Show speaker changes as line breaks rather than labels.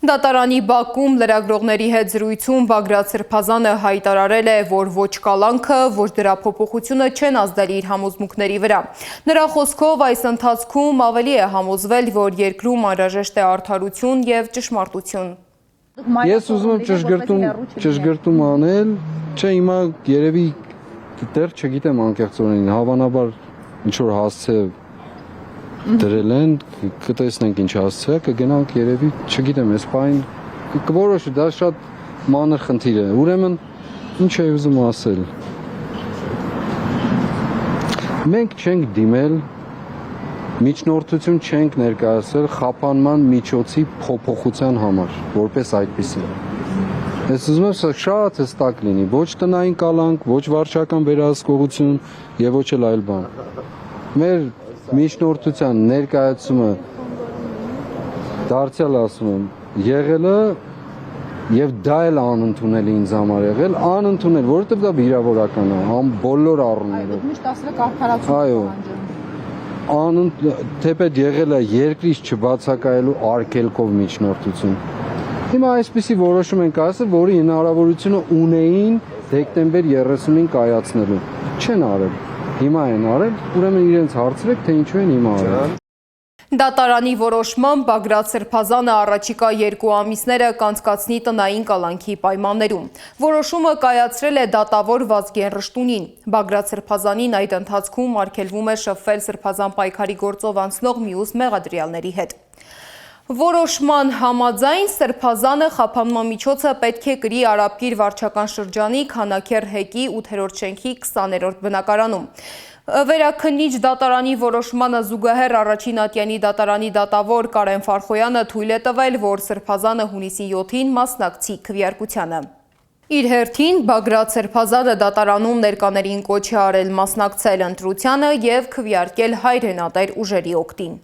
Դատարանի բակում լրագրողների հետ զրույցում Բագրատ Սրբազանը հայտարարել է, որ ոչ կալանքը, ոչ դրա փոփոխությունը չեն ազդել իր համոզմունքների վրա։ Նրա խոսքով այս ընթացքում ավելի է համոզվել, որ երկրում անհրաժեշտ է արդարություն եւ ճշմարտություն։
Ես ուզում եմ ճշգրտում անել, չէ, հիմա երևի դեռ չգիտեմ անկեղծորեն, հավանաբար ինչ որ հասցե դրել են, կտեսնենք ինչ հասցե, կգնանք երևի, չգիտեմ, այս պայն կորոշի, դա շատ մանր խնդիր է, ուրեմն ինչ է ուզում ասել։ Մենք չենք դիմել, միջնորդություն չենք ներկայացրել խափանման միջոցի փոփոխության համար, որպես այդպիսի։ Ես ուզում եմ սա շատ հստակ լինի, ոչ տնային կալանք, ոչ վարչական վերահսկողություն եւ ոչ էլ այլ բան։ Մեր միջնորդության ներկայացումը դարձյալ ասում եմ եղել է եւ դա էլ անընդունելի ինձ համար եղել, անընդունել, որովհետեւ դա վիրավորական է, բոլոր առումներով։
Միշտ ասել եք արդարացում։
Այո, թեպետ եղել է երկրից չբացակայելու արգելքով միջնորդություն։ Հիմա այսպիսի որոշում ենք ասել, որի հնարավորությունը ունեին դեկտեմբեր 30-ին կայացնելու։ Չեն արել։ Հիմա են արել, ուրեմն իրենց հարցրեք, թե ինչու են հիմա արել։
Դատարանի որոշմամբ Բագրատ Սրբազանը առաջիկա 2 ամիսները կանցկացնի տնային կալանքի պայմաններում։ Որոշումը կայացրել է դատավոր Վազգեն Ռշտունին։ Բագրատ Սրբազանին այդ ընթացքում արգելվում է շփվել Սրբազան պայքարի գործով անցնող մյուս մեղադրյալների հետ։ Որոշման համաձայն Սրբազանը խափանման միջոցը պետք է կրի Արաբկիր վարչական շրջանի Քանաքեռ հեկի 8-րդ շենքի 20-րդ բնակարանում։ Վերաքննիչ դատարանի որոշմանը զուգահեռ առաջին ատյանի դատարանի դատավոր Կարեն Ֆարխոյանը թույլ է տվել, որ Սրբազանը հունիսի 7-ին մասնակցի քվեարկությանը։ Իր հերթին Բագրատ Սրբազանը դատարանում ներկաներին կոչ է արել մասնակցել ընտրությանը եւ քվեարկել հայրենատեր ուժերի օգտին։